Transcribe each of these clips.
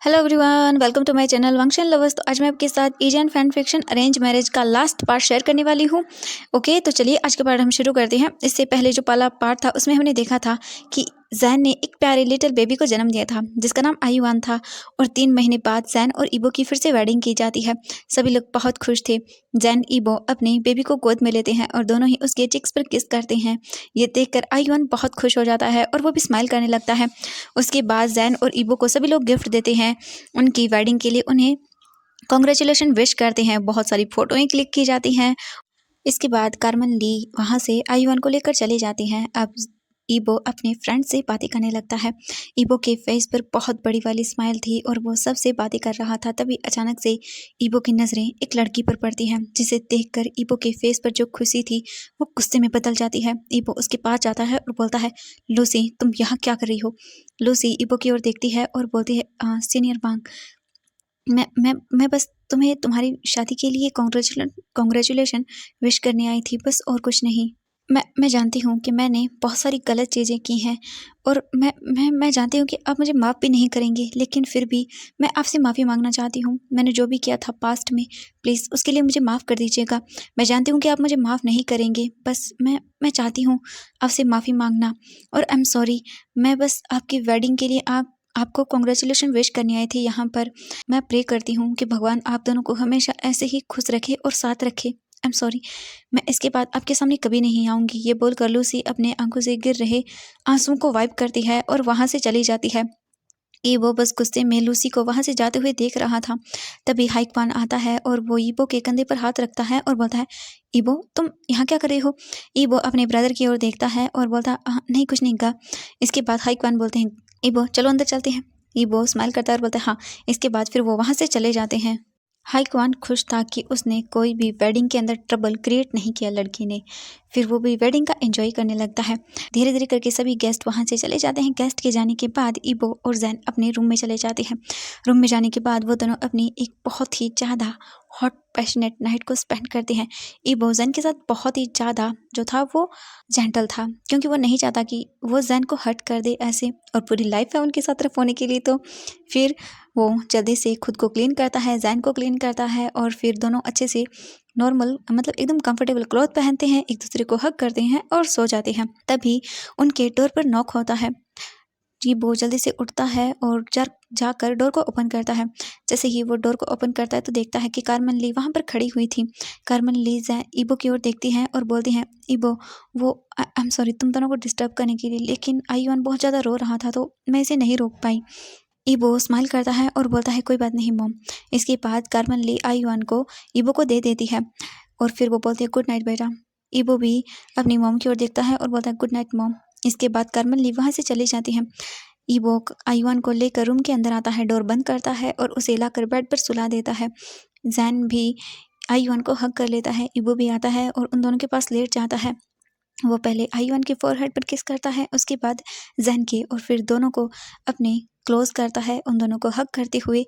Hello everyone, welcome to my channel वंश and lovers. तो आज मैं आपके साथ Asian fan fiction arrange marriage का लास्ट पार्ट शेयर करने वाली हूँ। ओके, तो चलिए आज के पार्ट हम शुरू करते हैं। इससे पहले जो पहला पार्ट था उसमें हमने देखा था कि जैन ने एक प्यारे लिटिल बेबी को जन्म दिया था जिसका नाम आयुआन था। और 3 महीने बाद जैन और ईबो की फिर से वेडिंग की जाती है। सभी लोग बहुत खुश थे। जैन ईबो अपने बेबी को गोद में लेते हैं और दोनों ही उसके चिक्स पर किस करते हैं। ये देखकर आयुआन बहुत खुश हो जाता है और वो भी स्माइल करने लगता है। उसके बाद जैन और ईबो को सभी लोग गिफ्ट देते हैं। उनकी वेडिंग के लिए उन्हें कॉन्ग्रेचुलेशन विश करते हैं। बहुत सारी फोटोएं क्लिक की जाती हैं। इसके बाद कार्मेन ली वहाँ से आयुआन को लेकर चले जाते हैं। अब ईबो अपने फ्रेंड से बातें करने लगता है। ईबो के फेस पर बहुत बड़ी वाली स्माइल थी और वो सबसे बातें कर रहा था। तभी अचानक से ईबो की नज़रें एक लड़की पर पड़ती हैं जिसे देखकर ईबो के फेस पर जो खुशी थी वो गुस्से में बदल जाती है। ईबो उसके पास जाता है और बोलता है, लूसी तुम यहाँ क्या कर रही हो। लूसी ईबो की ओर देखती है और बोलती है, सीनियर वांग, मैं बस तुम्हें तुम्हारी शादी के लिए कॉन्ग्रेचुलेशन विश करने आई थी, बस और कुछ नहीं। मैं जानती हूँ कि मैंने बहुत सारी गलत चीज़ें की हैं और मैं जानती हूँ कि आप मुझे माफ़ भी नहीं करेंगे, लेकिन फिर भी मैं आपसे माफ़ी मांगना चाहती हूँ। मैंने जो भी किया था पास्ट में, प्लीज़ उसके लिए मुझे माफ़ कर दीजिएगा। मैं जानती हूँ कि आप मुझे माफ़ नहीं करेंगे, बस मैं चाहती हूँ आपसे माफ़ी मांगना। और आई एम सॉरी, मैं बस आपकी वेडिंग के लिए आपको कॉन्ग्रेचुलेशन विश करने आई थी यहाँ पर। मैं प्रे करती हूँ कि भगवान आप दोनों को हमेशा ऐसे ही खुश रखे और साथ रखे। आई एम सॉरी, मैं इसके बाद आपके सामने कभी नहीं आऊँगी। ये बोलकर लूसी अपने आंखों से गिर रहे आंसुओं को वाइप करती है और वहाँ से चली जाती है। ईबो बस गुस्से में लूसी को वहाँ से जाते हुए देख रहा था। तभी हाइकवान आता है और वो ईबो के कंधे पर हाथ रखता है और बोलता है, ईबो तुम यहाँ क्या कर रही हो। ईबो अपने ब्रदर की ओर देखता है और बोलता है, नहीं कुछ नहीं गा। इसके बाद हाइकवान बोलते हैं, ईबो चलो अंदर चलते हैं। ईबो स्माइल करता है और बोलता है, हाँ। इसके बाद फिर वो वहाँ से चले जाते हैं। हाइकवान खुश था कि उसने कोई भी वेडिंग के अंदर ट्रबल क्रिएट नहीं किया लड़की ने। फिर वो भी वेडिंग का एंजॉय करने लगता है। धीरे धीरे करके सभी गेस्ट वहाँ से चले जाते हैं। गेस्ट के जाने के बाद ईबो और जैन अपने रूम में चले जाते हैं। रूम में जाने के बाद वो दोनों अपनी एक बहुत ही ज़्यादा हॉट पैशनेट नाइट को स्पेंड करते हैं। ईबो जैन के साथ बहुत ही ज़्यादा जो था वो जेंटल था, क्योंकि वो नहीं चाहता कि वो जैन को हर्ट कर दे ऐसे, और पूरी लाइफ है उनके साथ तरफ होने के लिए। तो फिर वो जल्दी से खुद को क्लीन करता है, जैन को क्लीन करता है और फिर दोनों अच्छे से नॉर्मल मतलब एकदम कंफर्टेबल क्लॉथ पहनते हैं, एक दूसरे को हग करते हैं और सो जाते हैं। तभी उनके डोर पर नॉक होता है। जी वो जल्दी से उठता है और जाकर डोर को ओपन करता है। जैसे ही वो डोर को ओपन करता है तो देखता है कि कार्मेन ली वहाँ पर खड़ी हुई थी। कार्मेन ली ईबो की ओर देखती हैं और बोलती हैं, ईबो वो आई एम सॉरी तुम दोनों को डिस्टर्ब करने के लिए, लेकिन आयुआन बहुत ज़्यादा रो रहा था तो मैं इसे नहीं रोक पाई। ईबो स्माइल करता है और बोलता है, कोई बात नहीं मॉम। इसके बाद कार्मेन ली आयुआन को ईबो को दे देती है और फिर वो बोलती है, गुड नाइट बेटा। ईबो भी अपनी मॉम की ओर देखता है और बोलता है, गुड नाइट मॉम। इसके बाद कार्मेन ली वहाँ से चली जाती है। ईबो आयुआन को लेकर रूम के अंदर आता है, डोर बंद करता है और उसे लाकर बेड पर सुला देता है। जैन भी आयुआन को हग कर लेता है। ईबो भी आता है और उन दोनों के पास लेट जाता है। वो पहले आयुआन के फोरहेड पर किस करता है, उसके बाद जैन के, और फिर दोनों को अपने क्लोज करता है, उन दोनों को हग करते हुए,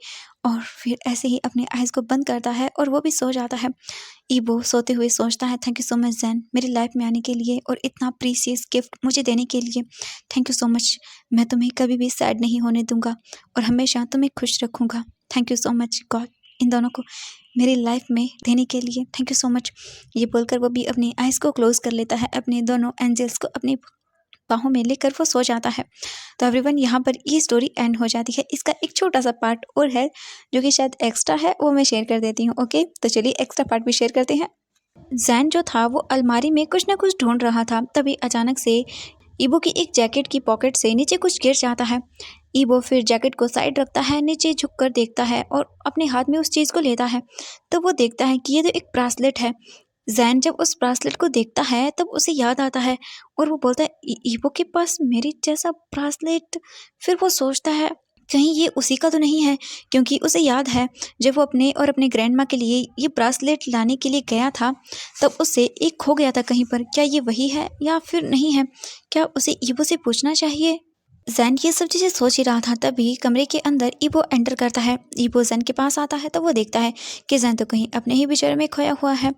और फिर ऐसे ही अपने आइज़ को बंद करता है और वो भी सो जाता है। ईबो सोते हुए सोचता है, thank you so much Jain, मेरी लाइफ में आने के लिए और इतना प्रीसियस गिफ्ट मुझे देने के लिए। Thank you so much. मैं तुम्हें कभी भी सैड नहीं होने दूंगा और हमेशा तुम्हें खुश रखूँगा। Thank you so much God, इन दोनों को मेरी लाइफ में देने के लिए थैंक यू सो मच। ये बोलकर वो भी अपनी आइज़ को क्लोज कर लेता है। अपने दोनों एंजल्स को अपनी बाहों में लेकर वो सो जाता है। तो एवरीवन यहाँ पर ये स्टोरी एंड हो जाती है। इसका एक छोटा सा पार्ट और है जो कि शायद एक्स्ट्रा है, वो मैं शेयर कर देती हूँ। ओके, तो चलिए एक्स्ट्रा पार्ट भी शेयर करते हैं। जैन जो था वो अलमारी में कुछ ना कुछ ढूंढ रहा था। तभी अचानक से ईबो की एक जैकेट की पॉकेट से नीचे कुछ गिर जाता है। ईबो फिर जैकेट को साइड रखता है, नीचे झुककर देखता है और अपने हाथ में उस चीज़ को लेता है। तो वो देखता है कि ये तो एक ब्रासलेट है। जैन जब उस ब्रासलेट को देखता है तब उसे याद आता है और वो बोलता है, ईबो के पास मेरी जैसा ब्रासलेट। फिर वो सोचता है कहीं ये उसी का तो नहीं है, क्योंकि उसे याद है जब वो अपने और अपने ग्रैंड माँ के लिए ये ब्रासलेट लाने के लिए गया था तब उससे एक खो गया था कहीं पर। क्या ये वही है या फिर नहीं है? क्या उसे ईबो से पूछना चाहिए? जैन ये सब चीज़ें सोच ही रहा था। तभी कमरे के अंदर ईबो एंटर करता है। ईबो जैन के पास आता है तो वो देखता है कि जैन तो कहीं अपने ही विचार में खोया हुआ है।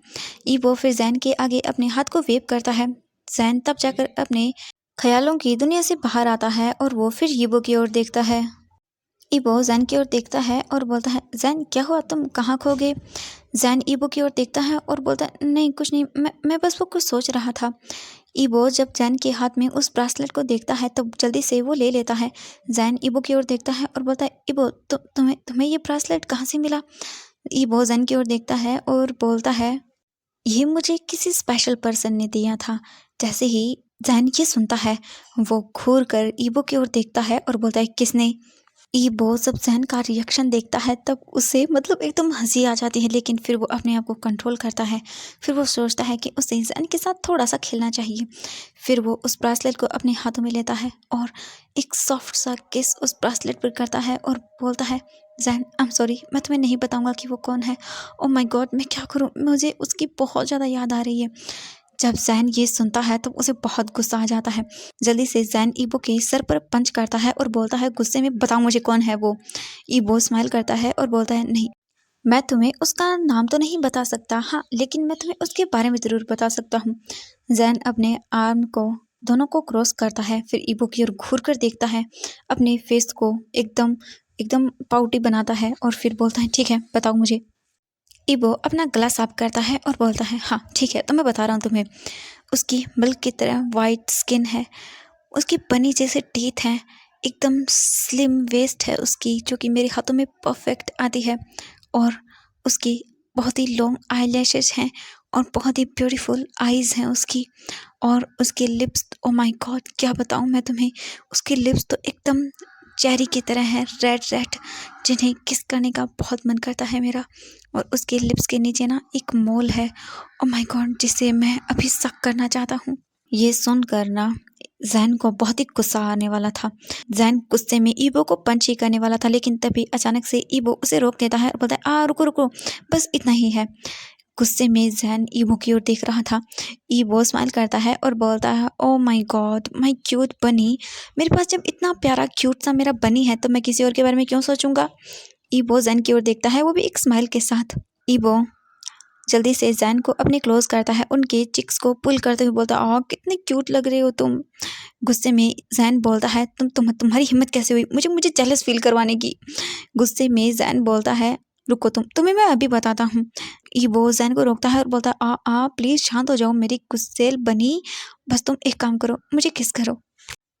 ईबो फिर जैन के आगे अपने हाथ को वेव करता है। जैन तब जाकर अपने ख्यालों की दुनिया से बाहर आता है और वो फिर ईबो की ओर देखता है। ईबो जैन की ओर देखता है और बोलता है, जैन क्या हुआ, तुम कहाँ खो गए? जैन ईबो की ओर देखता है और बोलता है, नहीं कुछ नहीं, मैं बस वो कुछ सोच रहा था। ईबो जब जैन के हाथ में उस ब्रासलेट को देखता है तो जल्दी से वो ले लेता है। जैन ईबो की ओर देखता है और बोलता है, ईबो तुम्हें तुम्हें ये ब्रासलेट कहाँ से मिला? ईबो जैन की ओर देखता है और बोलता है, ये मुझे किसी स्पेशल पर्सन ने दिया था। जैसे ही जैन ये सुनता है, वो घूर कर ईबो की ओर देखता है और बोलता है, किसने? ईबो जब जैन का रिएक्शन देखता है तब उसे मतलब एकदम हंसी आ जाती है, लेकिन फिर वो अपने आप को कंट्रोल करता है। फिर वो सोचता है कि उसे जैन के साथ थोड़ा सा खेलना चाहिए। फिर वो उस ब्रासलेट को अपने हाथों में लेता है और एक सॉफ्ट सा किस उस ब्रासलेट पर करता है और बोलता है, जैन आई एम सॉरी, मैं तुम्हें नहीं बताऊंगा कि वो कौन है। ओ माय गॉड, मैं क्या करूं, मुझे उसकी बहुत ज़्यादा याद आ रही है। जब जैन ये सुनता है तो उसे बहुत गुस्सा आ जाता है। जल्दी से जैन ईबो के सर पर पंच करता है और बोलता है गुस्से में, बताओ मुझे कौन है वो। ईबो स्माइल करता है और बोलता है, नहीं, मैं तुम्हें उसका नाम तो नहीं बता सकता, हाँ लेकिन मैं तुम्हें उसके बारे में ज़रूर बता सकता हूँ। जैन अपने आर्म को दोनों को क्रॉस करता है, फिर ईबो की ओर घूर कर देखता है, अपने फेस को एकदम एकदम पाउटी बनाता है और फिर बोलता है, ठीक है बताओ मुझे। ईबो अपना गला साफ करता है और बोलता है, हाँ ठीक है, तो मैं बता रहा हूँ तुम्हें। उसकी मिल्क की तरह वाइट स्किन है, उसकी बनी जैसे टीथ हैं, एकदम स्लिम वेस्ट है उसकी, जो कि मेरे हाथों में परफेक्ट आती है। और उसकी बहुत ही लॉन्ग आईलैशेस हैं और बहुत ही ब्यूटीफुल आईज़ हैं उसकी। और उसके लिप्स, ओ माय गॉड क्या बताऊँ मैं तुम्हें, उसके लिप्स तो एकदम चेरी की तरह हैं, रेड रेड, जिन्हें किस करने का बहुत मन करता है मेरा। और उसके लिप्स के नीचे ना एक मोल है, ओ माय गॉड, जिसे मैं अभी सक करना चाहता हूँ। ये सुनकर ना जैन को बहुत ही गुस्सा आने वाला था। जैन गुस्से में ईबो को पंच ही करने वाला था, लेकिन तभी अचानक से ईबो उसे रोक देता है और बोलता है, रुको रुको, बस इतना ही है। गुस्से में जैन ईबो की ओर देख रहा था। ईबो स्माइल करता है और बोलता है, oh my God my cute बनी, मेरे पास जब इतना प्यारा क्यूट सा मेरा बनी है तो मैं किसी और के बारे में क्यों सोचूंगा। ईबो जैन की ओर देखता है, वो भी एक स्माइल के साथ। ईबो जल्दी से जैन को अपने क्लोज करता है, उनके चिक्स को पुल करते हुए बोलता है, कितने क्यूट लग रहे हो तुम। गुस्से में जैन बोलता है, तुम्हारी हिम्मत कैसे हुई मुझे मुझे जेलस फील करवाने की। गुस्से में जैन बोलता है, रुको तुम्हें मैं अभी बताता हूँ। ईबो जैन को रोकता है और बोलता है, प्लीज शांत हो जाओ मेरी गुस्सेल बनी, बस तुम एक काम करो, मुझे किस करो।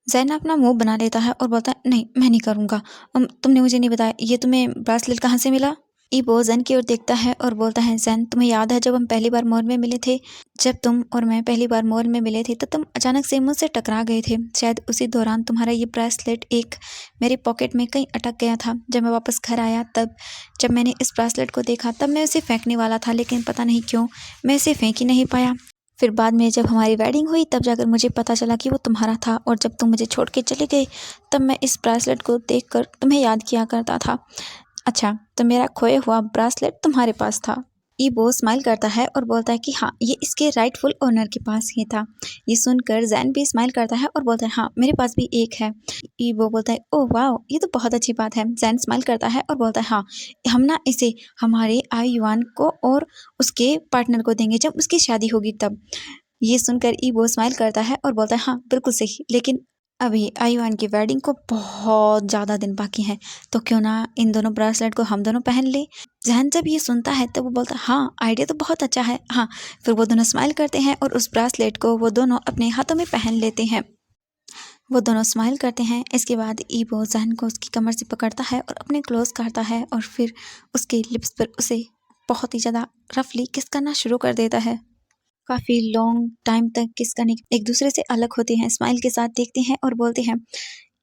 जैन अपना मुंह बना लेता है और बोलता है, नहीं मैं नहीं करूँगा, तुमने मुझे नहीं बताया, ये तुम्हें ब्रासलेट कहाँ से मिला। ईबो जैन की ओर देखता है और बोलता है, जैन तुम्हें याद है जब हम पहली बार मॉल में मिले थे, जब तुम और मैं पहली बार मॉल में मिले थे तो तुम अचानक से मुझसे टकरा गए थे। शायद उसी दौरान तुम्हारा ये ब्रेसलेट एक मेरे पॉकेट में कहीं अटक गया था। जब मैं वापस घर आया तब जब मैंने इस ब्रेसलेट को देखा तब मैं उसे फेंकने वाला था, लेकिन पता नहीं क्यों मैं इसे फेंक ही नहीं पाया। फिर बाद में जब हमारी वेडिंग हुई तब जाकर मुझे पता चला कि वो तुम्हारा था, और जब तुम मुझे छोड़ के चले गए तब मैं इस ब्रेसलेट को देखकर तुम्हें याद किया करता था। अच्छा, तो मेरा खोया हुआ ब्रासलेट तुम्हारे पास था। ईबो स्माइल करता है और बोलता है कि हाँ, ये इसके राइटफुल ओनर के पास ही था। ये सुनकर जैन भी स्माइल करता है और बोलता है, हाँ मेरे पास भी एक है। ईबो बोलता है, ओह वाह, ये तो बहुत अच्छी बात है। जैन स्माइल करता है और बोलता है, हाँ हम ना इसे हमारे आई युआन को और उसके पार्टनर को देंगे जब उसकी शादी होगी तब। ये सुनकर ईबो स्माइल करता है और बोलता है, हाँ बिल्कुल सही, लेकिन अभी आयुआन की वेडिंग को बहुत ज़्यादा दिन बाकी हैं, तो क्यों ना इन दोनों ब्रेसलेट को हम दोनों पहन ले। जहन जब ये सुनता है तो वो बोलता है, हाँ आइडिया तो बहुत अच्छा है, हाँ। फिर वो दोनों स्माइल करते हैं और उस ब्रेसलेट को वो दोनों अपने हाथों में पहन लेते हैं। वो दोनों स्माइल करते हैं। इसके बाद ईबो जहन को उसकी कमर से पकड़ता है और अपने क्लोज करता है और फिर उसके लिप्स पर उसे बहुत ही ज़्यादा रफली किस करना शुरू कर देता है। काफ़ी लॉन्ग टाइम तक किस करने एक दूसरे से अलग होते हैं, स्माइल के साथ देखते हैं और बोलते हैं।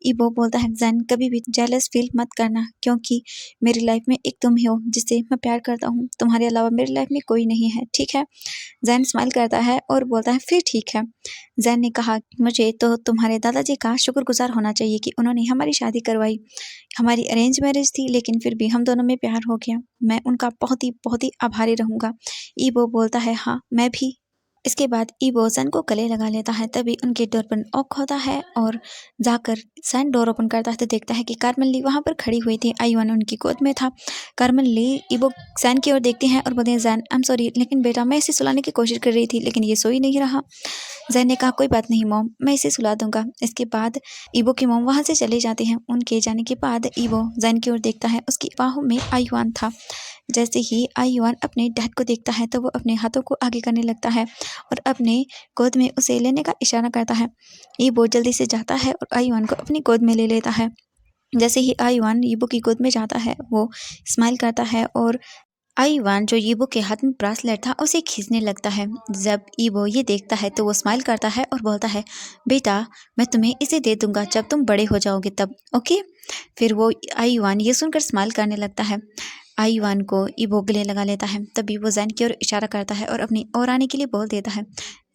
ईबो बोलता है, जैन कभी भी जेलस फील मत करना, क्योंकि मेरी लाइफ में एक तुम ही हो जिससे मैं प्यार करता हूँ, तुम्हारे अलावा मेरी लाइफ में कोई नहीं है, ठीक है। जैन स्माइल करता है और बोलता है, फिर ठीक है। जैन ने कहा, मुझे तो तुम्हारे दादाजी का शुक्रगुजार होना चाहिए कि उन्होंने हमारी शादी करवाई। हमारी अरेंज मैरिज थी, लेकिन फिर भी हम दोनों में प्यार हो गया। मैं उनका बहुत ही आभारी रहूँगा। ईबो बोलता है, हाँ मैं भी। इसके बाद ईबो जैन को गले लगा लेता है। तभी उनके डोर पर नॉक होता है और जाकर जैन डोर ओपन करता है तो देखता है कि कार्मेन ली वहाँ पर खड़ी हुई थी। आईवान उनकी गोद में था। कार्मेन ली ईबो जैन की ओर देखते हैं और बोलते हैं, जैन आई एम सॉरी, लेकिन बेटा मैं इसे सुलाने की कोशिश कर रही थी लेकिन ये सो ही नहीं रहा। जैन ने कहा, कोई बात नहीं मॉम, मैं इसे सुला दूंगा। इसके बाद ईबो की मॉम वहाँ से चले जाते हैं। उनके जाने के बाद ईबो जैन की ओर देखता है। उसकी बाहों में आईवान था। जैसे ही आईवान अपने डैड को देखता है तो वो अपने हाथों को आगे करने लगता है और अपने गोद में उसे लेने का इशारा करता है। ईबो जल्दी से जाता है और आईवान को अपनी गोद में ले लेता है। जैसे ही आईवान ईबो की गोद में जाता है वो स्माइल करता है और आईवान जो ईबो के हाथ में ब्रासलेट था उसे खींचने लगता है। जब ईबो ये देखता है तो वो स्माइल करता है और बोलता है, बेटा मैं तुम्हें इसे दे दूंगा जब तुम बड़े हो जाओगे तब, ओके। फिर वो आईवान ये सुनकर स्माइल करने लगता है। आईवान को ईबो गले लगा लेता है। तभी वो जैन की ओर इशारा करता है और अपनी ओर आने के लिए बोल देता है।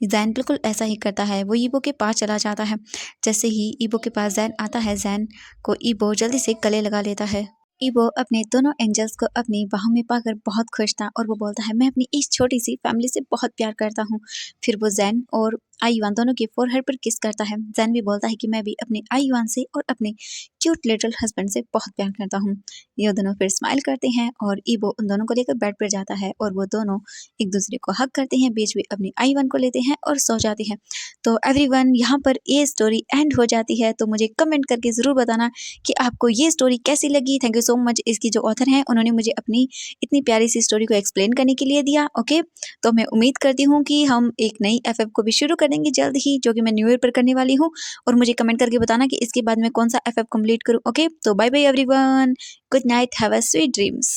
जैन बिल्कुल ऐसा ही करता है। वो ईबो के पास चला जाता है। जैसे ही ईबो के पास जैन आता है, जैन को ईबो जल्दी से गले लगा लेता है। ईबो अपने दोनों एंजल्स को अपनी बाहों में पाकर बहुत खुश था और वो बोलता है, मैं अपनी इस छोटी सी फैमिली से बहुत प्यार करता हूँ। फिर वो जैन और आईवान दोनों के फोरहेड पर किस करता है। जैन भी बोलता है कि मैं भी अपने आईवान से और अपने क्यूट लिटिल हस्बैंड से बहुत प्यार करता हूँ। ये दोनों फिर स्माइल करते हैं और ईबो उन दोनों को लेकर बेड पर जाता है और वो दोनों एक दूसरे को हग करते हैं। बीच में अपने आईवान को लेते हैं और सो जाते हैं। तो एवरीवन, यहाँ पर ये स्टोरी एंड हो जाती है। तो मुझे कमेंट करके ज़रूर बताना कि आपको ये स्टोरी कैसी लगी। Thank you so much. इसकी जो ऑथर हैं उन्होंने मुझे अपनी इतनी प्यारी सी स्टोरी को एक्सप्लेन करने के लिए दिया। ओके, तो मैं उम्मीद करती हूँ कि हम एक नई एफएफ को भी शुरू करेंगे जल्द ही, जो कि मैं न्यू ईयर पर करने वाली हूँ। और मुझे कमेंट करके बताना कि इसके बाद मैं कौन सा एफएफ कंप्लीट करूँ। ओके, तो bye bye everyone, good night, have a sweet dreams.